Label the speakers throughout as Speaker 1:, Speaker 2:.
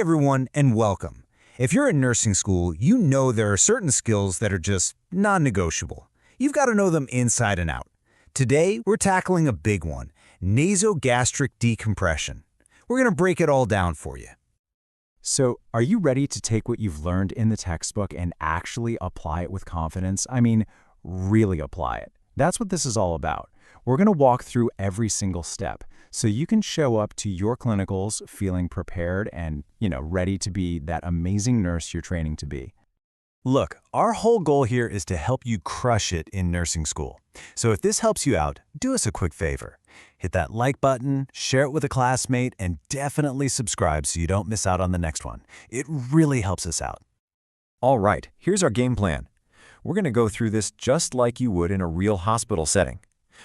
Speaker 1: Hey everyone, and welcome. If you're in nursing school, you know there are certain skills that are just non-negotiable. You've got to know them inside and out. Today, we're tackling a big one, nasogastric decompression. We're going to break it all down for you.
Speaker 2: So, are you ready to take what you've learned in the textbook and actually apply it with confidence? I mean, really apply it. That's what this is all about. We're going to walk through every single step so you can show up to your clinicals feeling prepared and, ready to be that amazing nurse you're training to be.
Speaker 1: Look, our whole goal here is to help you crush it in nursing school. So if this helps you out, do us a quick favor. Hit that like button, share it with a classmate, and definitely subscribe so you don't miss out on the next one. It really helps us out.
Speaker 3: All right, here's our game plan. We're going to go through this just like you would in a real hospital setting.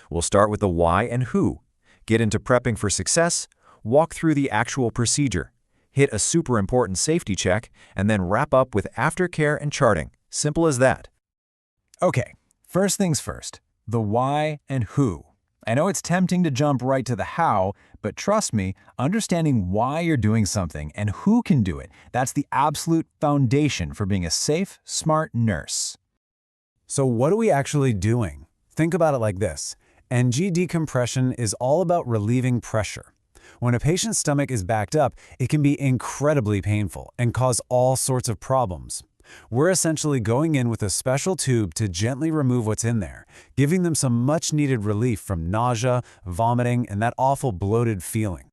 Speaker 3: We'll start with the why and who, get into prepping for success, walk through the actual procedure, hit a super important safety check, and then wrap up with aftercare and charting. Simple as that.
Speaker 2: Okay, first things first, the why and who. I know it's tempting to jump right to the how, but trust me, understanding why you're doing something and who can do it, that's the absolute foundation for being a safe, smart nurse.
Speaker 4: So what are we actually doing? Think about it like this. NG decompression is all about relieving pressure. When a patient's stomach is backed up, it can be incredibly painful and cause all sorts of problems. We're essentially going in with a special tube to gently remove what's in there, giving them some much-needed relief from nausea, vomiting, and that awful bloated feeling.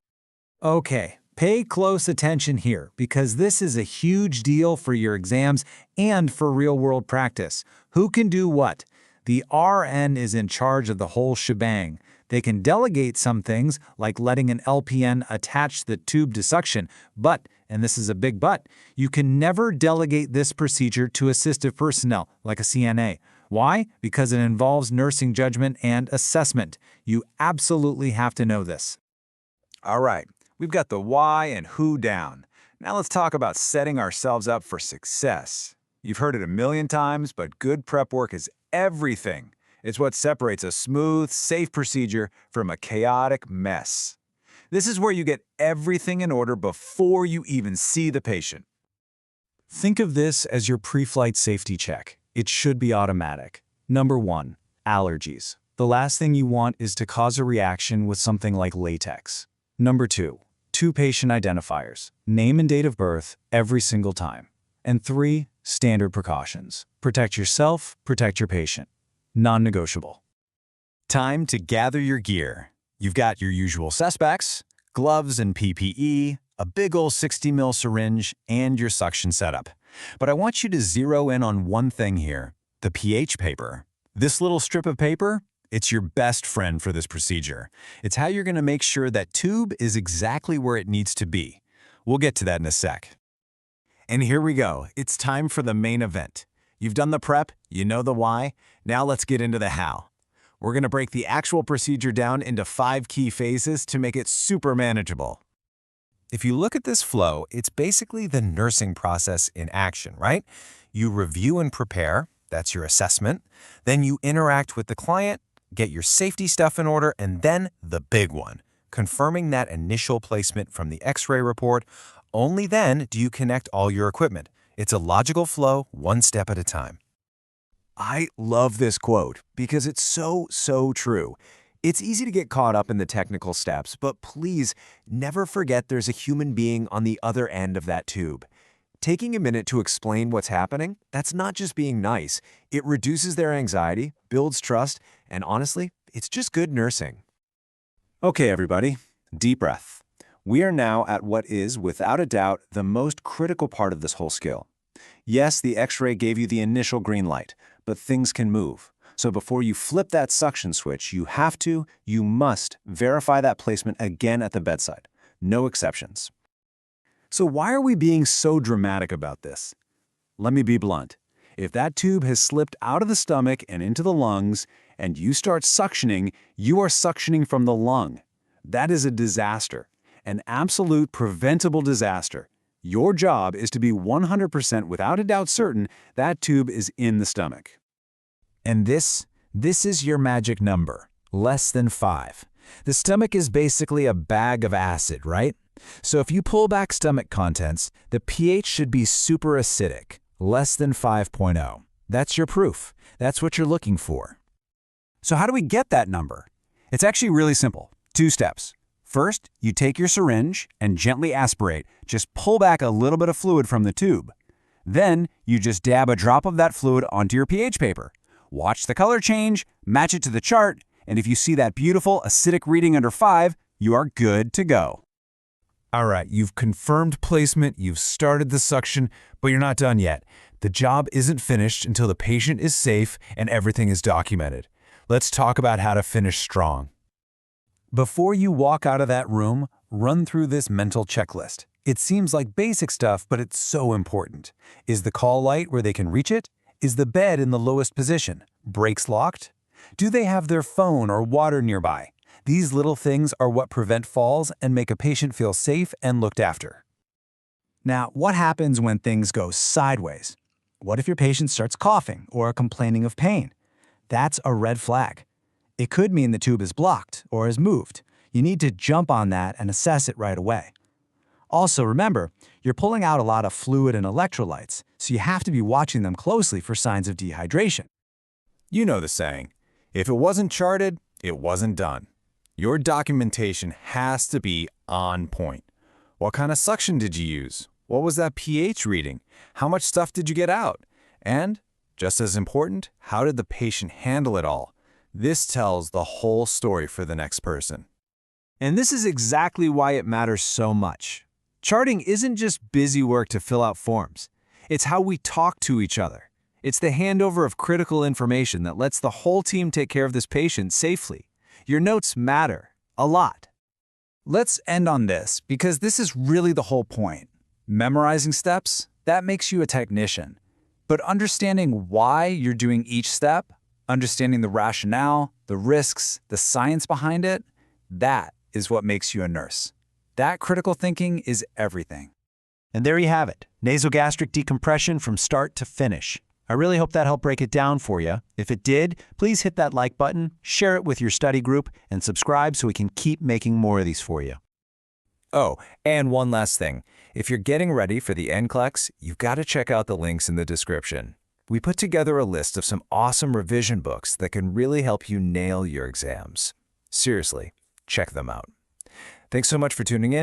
Speaker 1: Okay, pay close attention here because this is a huge deal for your exams and for real-world practice. Who can do what? The RN is in charge of the whole shebang. They can delegate some things, like letting an LPN attach the tube to suction, but, and this is a big but, you can never delegate this procedure to assistive personnel, like a CNA. Why? Because it involves nursing judgment and assessment. You absolutely have to know this.
Speaker 5: All right, we've got the why and who down. Now let's talk about setting ourselves up for success. You've heard it a million times, but good prep work is everything. It's what separates a smooth, safe procedure from a chaotic mess. This is where you get everything in order before you even see the patient.
Speaker 4: Think of this as your pre-flight safety check. It should be automatic. Number 1, allergies. The last thing you want is to cause a reaction with something like latex. Number 2, 2 patient identifiers, name and date of birth every single time. And 3, standard precautions. Protect yourself, protect your patient. Non-negotiable.
Speaker 1: Time to gather your gear. You've got your usual suspects, gloves and PPE, a big ol' 60 ml syringe, and your suction setup. But I want you to zero in on one thing here, the pH paper. This little strip of paper, it's your best friend for this procedure. It's how you're going to make sure that tube is exactly where it needs to be. We'll get to that in a sec. And here we go. It's time for the main event. You've done the prep, you know the why, now let's get into the how. We're going to break the actual procedure down into 5 key phases to make it super manageable. If you look at this flow, it's basically the nursing process in action, right? You review and prepare, that's your assessment, then you interact with the client, get your safety stuff in order, and then the big one, confirming that initial placement from the X-ray report. Only then do you connect all your equipment. It's a logical flow, one step at a time. I love this quote because it's so true. It's easy to get caught up in the technical steps, but please never forget there's a human being on the other end of that tube. Taking a minute to explain what's happening, that's not just being nice. It reduces their anxiety, builds trust, and honestly, it's just good nursing.
Speaker 4: Okay, everybody, deep breath. We are now at what is, without a doubt, the most critical part of this whole skill. Yes, the X-ray gave you the initial green light, but things can move. So before you flip that suction switch, you must verify that placement again at the bedside. No exceptions. So why are we being so dramatic about this? Let me be blunt. If that tube has slipped out of the stomach and into the lungs, and you start suctioning, you are suctioning from the lung. That is a disaster. An absolute preventable disaster. Your job is to be 100% without a doubt certain that tube is in the stomach.
Speaker 2: And this is your magic number, less than 5. The stomach is basically a bag of acid, right? So if you pull back stomach contents, the pH should be super acidic, less than 5.0. That's your proof. That's what you're looking for.
Speaker 6: So how do we get that number? It's actually really simple. 2 steps. First, you take your syringe and gently aspirate. Just pull back a little bit of fluid from the tube. Then, you just dab a drop of that fluid onto your pH paper. Watch the color change, match it to the chart, and if you see that beautiful acidic reading under 5, you are good to go.
Speaker 2: All right, you've confirmed placement, you've started the suction, but you're not done yet. The job isn't finished until the patient is safe and everything is documented. Let's talk about how to finish strong.
Speaker 6: Before you walk out of that room, run through this mental checklist. It seems like basic stuff, but it's so important. Is the call light where they can reach it? Is the bed in the lowest position? Brakes locked? Do they have their phone or water nearby? These little things are what prevent falls and make a patient feel safe and looked after.
Speaker 5: Now, what happens when things go sideways? What if your patient starts coughing or complaining of pain? That's a red flag. It could mean the tube is blocked or is moved. You need to jump on that and assess it right away. Also, remember, you're pulling out a lot of fluid and electrolytes, so you have to be watching them closely for signs of dehydration.
Speaker 4: You know the saying, if it wasn't charted, it wasn't done. Your documentation has to be on point. What kind of suction did you use? What was that pH reading? How much stuff did you get out? And, just as important, how did the patient handle it all? This tells the whole story for the next person.
Speaker 6: And this is exactly why it matters so much. Charting isn't just busy work to fill out forms. It's how we talk to each other. It's the handover of critical information that lets the whole team take care of this patient safely. Your notes matter a lot.
Speaker 5: Let's end on this, because this is really the whole point. Memorizing steps, that makes you a technician. But understanding why you're doing each step, understanding the rationale, the risks, the science behind it, that is what makes you a nurse. That critical thinking is everything.
Speaker 1: And there you have it, nasogastric decompression from start to finish. I really hope that helped break it down for you. If it did, please hit that like button, share it with your study group, and subscribe so we can keep making more of these for you.
Speaker 3: Oh, and one last thing. If you're getting ready for the NCLEX, you've got to check out the links in the description. We put together a list of some awesome revision books that can really help you nail your exams. Seriously, check them out. Thanks so much for tuning in.